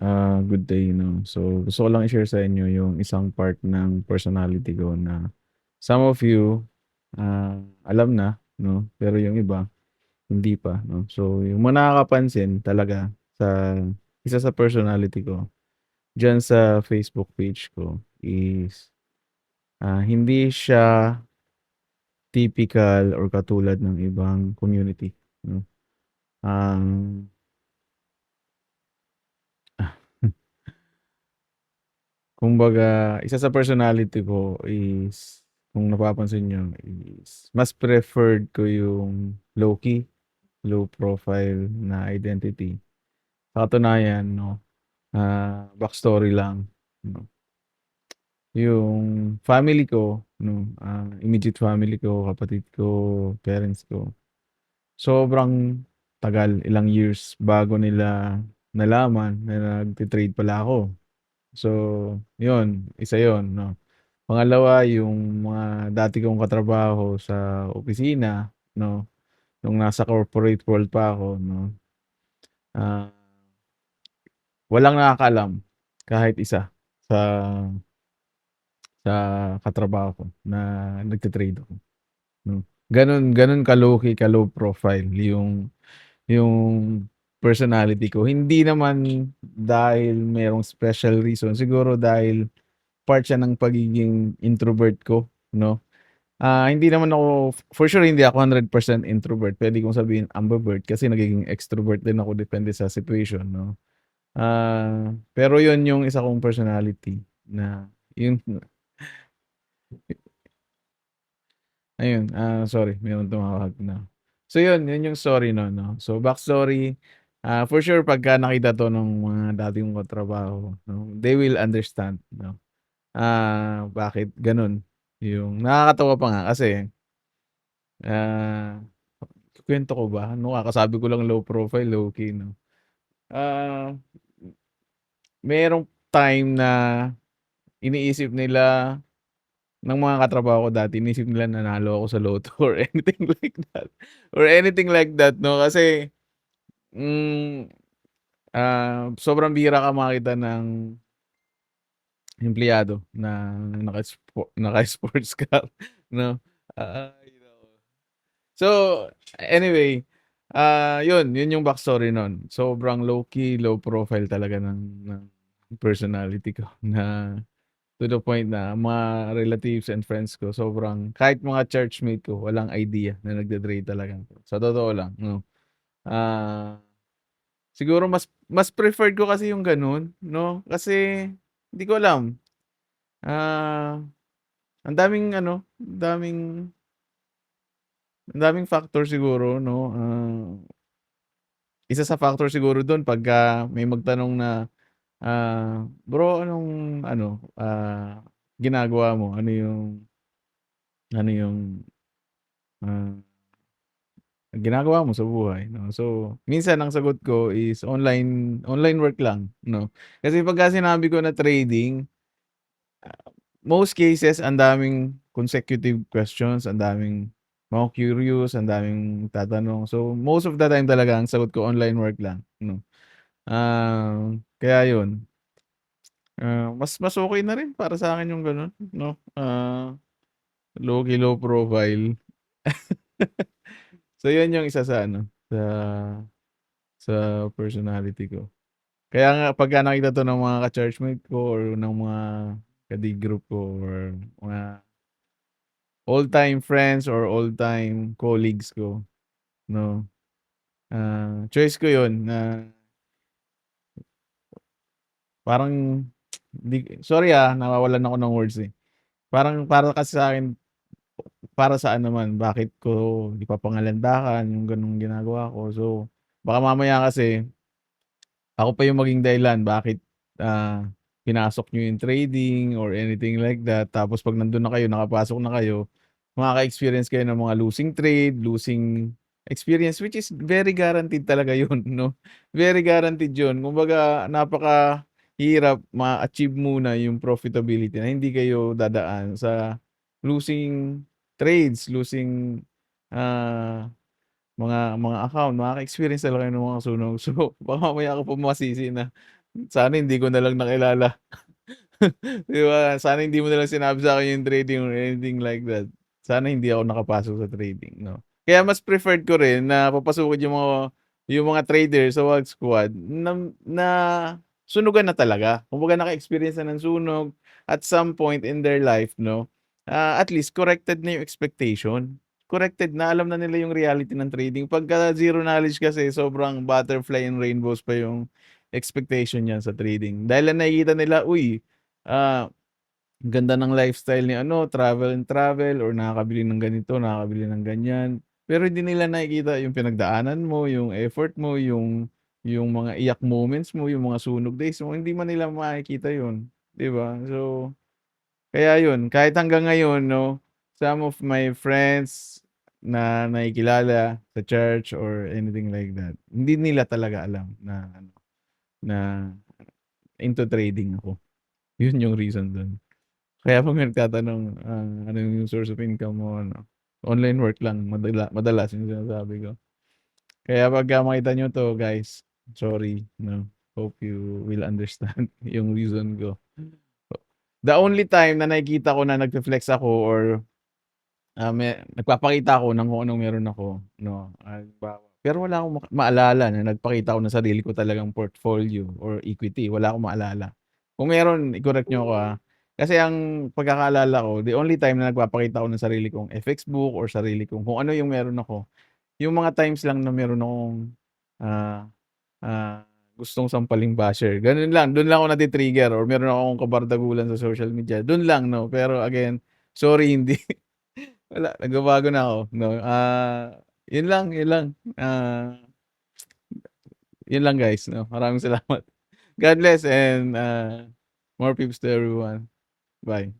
Good day 'no. So, gusto ko lang i-share sa inyo yung isang part ng personality ko na some of you, alam na 'no, pero yung iba hindi pa 'no. So, yung mga nakakapansin talaga sa isa sa personality ko diyan sa Facebook page ko is, hindi siya typical or katulad ng ibang community 'no. Um, Kumbaga, isa sa personality ko is kung napapansin niyo is mas preferred ko yung low-key, low profile na identity. Sa katunayan 'no, backstory lang 'no, yung family ko 'no, immediate family ko, kapatid ko, parents ko, sobrang tagal, ilang years bago nila nalaman na nagte-trade pala ako. So, yun, isa yun 'no. Pangalawa yung mga dati kong katrabaho sa opisina 'no, nung nasa corporate world pa ako 'no, ah, walang nakakaalam kahit isa sa sa katrabaho ko na nagte-trade ako 'no. Gano'n gano'n ka-low-key, ka-low profile yung personality ko. Hindi naman dahil merong special reason, siguro dahil part siya ng pagiging introvert ko 'no. Hindi naman ako for sure hindi ako 100% introvert. Puwede kong sabihin ambivert kasi nagiging extrovert din ako depende sa situation 'no. Pero 'yun yung isa kong personality na yun ayun, sorry mayroong tumawag na. So 'yun yung story nun 'no. So backstory, for sure pagka nakita 'to nung mga dati kong katrabaho 'no, they will understand 'no, bakit gano'n. Yung nakakatawa pa nga kasi, ah ikukuwento ko ba? Ano kakasabi ko lang low profile, low-key 'no. Ah, Merong time na iniisip nila ng mga katrabaho ko dati, iniisip nila nanalo ako sa lotto or anything like that, or anything like that 'no. Kasi, hmm, sobrang bihira ka makita ng empleyado na naka-sports car 'no. Ay naku. So, anyway, 'yun yung backstory nun. Sobrang low-key, low profile talaga ng personality ko na to the point na mga relatives and friends ko sobrang kahit mga churchmate ko walang idea na nagde-trade talaga ako. Sa totoo lang 'no. Ah, Siguro mas preferred ko kasi yung gano'n 'no, kasi hindi ko alam, ah, ang daming ano, ang daming factor siguro 'no. Isa sa factor siguro dun pagka may magtanong na, "Bro anong ano, ginagawa mo? Ano yung, ah, ginagawa mo sa buhay?" 'No. So, minsan ang sagot ko is online online work lang 'no. Kasi pagka sinabi ko na trading, most cases ang daming consecutive questions, ang daming maku-curious, ang daming tatanong. So, most of the time talaga ang sagot ko online work lang 'no. Kaya yun, mas mas okey na rin para sa'kin yung gano'n 'no, low-key, low profile. So yun yung isa sa ano, sa personality ko. Kaya nga pagka nakita 'to ng mga ka-churchmate ko or ng mga ka-D group ko or mga old-time friends or old-time colleagues ko 'no, choice ko yun na parang sorry, nawawalan ako ng words, eh. Parang para kasi sa'kin, para saan naman, bakit ko ipapangalandakan yung gano'ng ginagawa ko. So, baka mamaya kasi ako pa yung maging dahilan bakit, pinasok niyo yung trading or anything like that. Tapos 'pag nandun na kayo, nakapasok na kayo, makaka-experience kayo ng mga losing trade, losing experience, which is very guaranteed talaga yun 'no, very guaranteed yun. Kumbaga napakahirap ma-achieve muna yung profitability na hindi kayo dadaan sa losing trades, losing, ah mga account, makaka-experience talaga kayo ng mga sunog. So, baka mamaya ako pa masisi na Sana hindi ko na lang nakilala. 'Di ba? Sana hindi mo na lang sinabi sa'kin yung trading or anything like that. Sana hindi ako nakapasok sa trading 'no. Kaya mas preferred ko rin na papasukin yung mga trader sa Wag Squad na sunugan na talaga. Kumbaga naka-experience na ng sunog at some point in their life 'no, at least corrected na yung expectation. Corrected na, alam na nila yung reality ng trading. Pagka zero knowledge kasi sobrang butterfly and rainbows pa yung expectation niyan sa trading. Dahil lang nakikita nila, uy, ah, ganda ng lifestyle ni ano, travel and travel or nakakabili ng ganito, nakakabili ng ganyan. Pero hindi nila nakikita yung pinagdaanan mo, yung effort mo, yung mga iyak moments mo, yung mga sunog days mo, hindi man nila makikita yun, 'di ba? So, kaya yun, kahit hanggang ngayon 'no, some of my friends na nakikilala sa church or anything like that, hindi nila talaga alam na ano, na into trading ako. Yun yung reason dun. Kaya 'pag may nagtatanong, ano yung source of income mo, ano, online work lang madalas yung sinasabi ko. Kaya pagka makita niyo 'to guys, sorry 'no, hope you will understand yung reason ko. The only time na nakikita ko na nagfe-flex ako or, nagpapakita ako ng kung anong meron ako 'no, halimbawa pero wala akong maalala na nagpakita ako ng sarili ko talagang portfolio or equity, wala akong maalala. Kung meron i-correct niyo ako, Kasi ang pagkakaalala ko, the only time na nagpapakita ako ng sarili kong FX book or sarili kong kung ano yung meron ako, yung mga times lang na meron akong, ah, gustong sampalin basher, gano'n lang. Do'n lang ako nati-trigger or meron akong kabardagulan sa social media, do'n lang 'no. Pero again, sorry hindi wala, nagbabago na ako 'no. 'Yun lang, 'yun lang. 'Yun lang guys 'no. Maraming salamat. God bless and, more peeps to everyone. Bye.